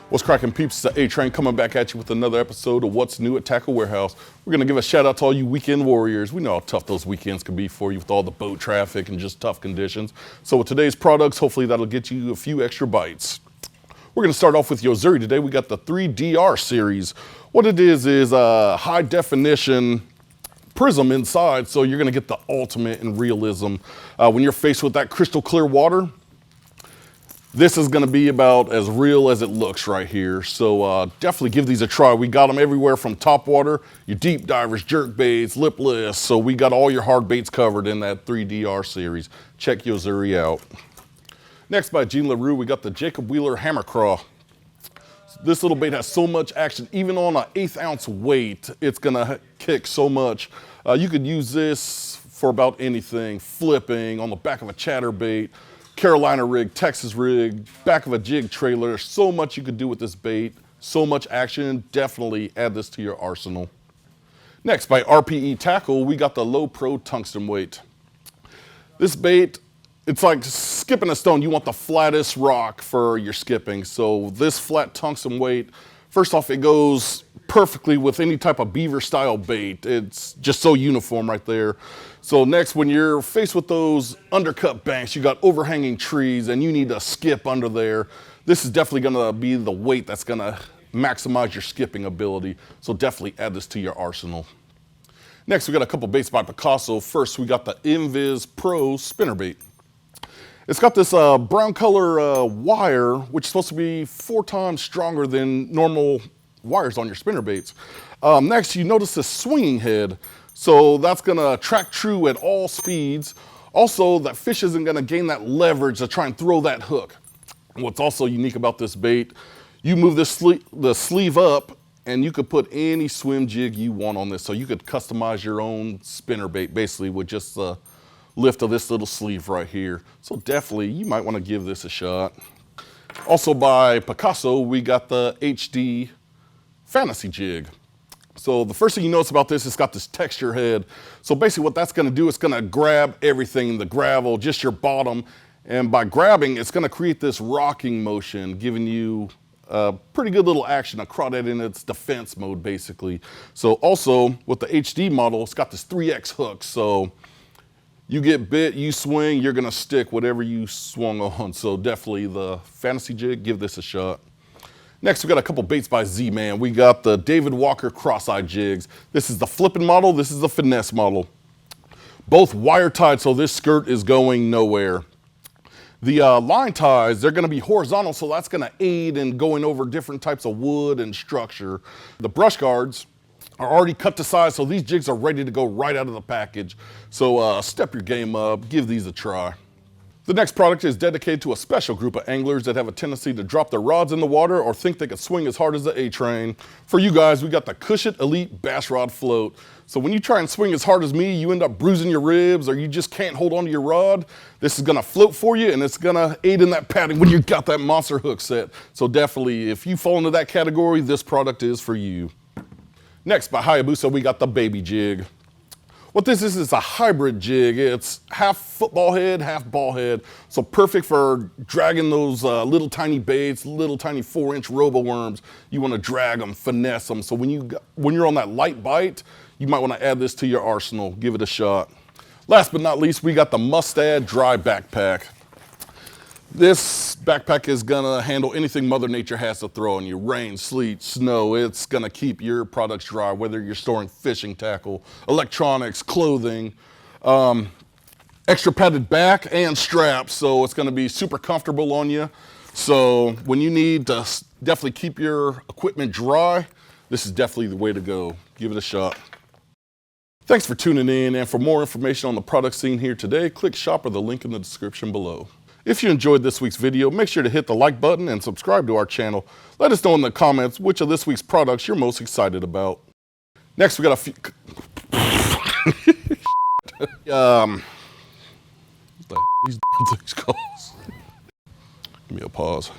What's cracking, peeps? It's the A-Train coming back at you with another episode of What's New at Tackle Warehouse. We're going to give a shout out to all you weekend warriors. We know how tough those weekends can be for you with all the boat traffic and just tough conditions. So with today's products, hopefully that'll get you a few extra bites. We're going to start off with Yo-Zuri today. We got the 3DR series. What it is a high definition prism inside, so you're going to get the ultimate in realism. When you're faced with that crystal clear water, this is going to be about as real as it looks right here. So definitely give these a try. We got them everywhere from top water, your deep divers, jerkbaits, lipless. So we got all your hard baits covered in that 3DR series. Check Yo-Zuri out. Next, by Larew, we got the Jacob Wheeler Hammer Craw. This little bait has so much action. Even on an 1/8 ounce weight, it's going to kick so much. You could use this for about anything. Flipping, on the back of a chatterbait, Carolina rig, Texas rig, back of a jig trailer. So much you could do with this bait. So much action. Definitely add this to your arsenal. Next, by RPE Tackle, we got the LoPro tungsten weight. This bait, it's like skipping a stone. You want the flattest rock for your skipping. So this flat tungsten weight, first off, it goes perfectly with any type of beaver style bait. It's just so uniform right there. So next, when you're faced with those undercut banks, you got overhanging trees and you need to skip under there, this is definitely gonna be the weight that's gonna maximize your skipping ability. So definitely add this to your arsenal. Next, we got a couple baits by Picasso. First, we got the Invis Pro spinnerbait. It's got this brown color wire, which is supposed to be 4 times stronger than normal wires on your spinnerbaits. Next, you notice this swinging head. So that's gonna track true at all speeds. Also, that fish isn't gonna gain that leverage to try and throw that hook. What's also unique about this bait, you move the sleeve up and you could put any swim jig you want on this. So you could customize your own spinnerbait basically with just the lift of this little sleeve right here. So definitely, you might wanna give this a shot. Also by Picasso, we got the HD Fantasy Jig. So the first thing you notice about this, it's got this texture head. So basically what that's gonna do, it's gonna grab everything, the gravel, just your bottom. And by grabbing, it's gonna create this rocking motion, giving you a pretty good little action, a crawdad in its defense mode, basically. So also with the HD model, it's got this 3X hook. So you get bit, you swing, you're gonna stick whatever you swung on. So definitely the Fantasy Jig, give this a shot. Next, we got a couple baits by Z-Man. We got the David Walker cross-eye jigs. This is the flipping model, this is the finesse model. Both wire tied, so this skirt is going nowhere. The line ties, they're gonna be horizontal, so that's gonna aid in going over different types of wood and structure. The brush guards are already cut to size, so these jigs are ready to go right out of the package. So step your game up, give these a try. The next product is dedicated to a special group of anglers that have a tendency to drop their rods in the water or think they could swing as hard as the A-Train. For you guys, we got the Cush-It Elite Bass Rod Float. So when you try and swing as hard as me, you end up bruising your ribs or you just can't hold onto your rod. This is gonna float for you and it's gonna aid in that padding when you got that monster hook set. So definitely, if you fall into that category, this product is for you. Next, by Hayabusa, we got the Baby Jig. What this is a hybrid jig. It's half football head, half ball head. So perfect for dragging those little tiny baits, little tiny 4-inch robo worms. You wanna drag them, finesse them. So when you're on that light bite, you might wanna add this to your arsenal. Give it a shot. Last but not least, we got the Mustad Dry Backpack. This backpack is gonna handle anything Mother Nature has to throw on you. Rain, sleet, snow. It's gonna keep your products dry, whether you're storing fishing tackle, electronics, clothing, extra padded back and straps. So it's gonna be super comfortable on you. So when you need to definitely keep your equipment dry, this is definitely the way to go. Give it a shot. Thanks for tuning in, and for more information on the products seen here today, click shop or the link in the description below. If you enjoyed this week's video, make sure to hit the like button and subscribe to our channel. Let us know in the comments which of this week's products you're most excited about. Next, we got a few... these calls. Give me a pause.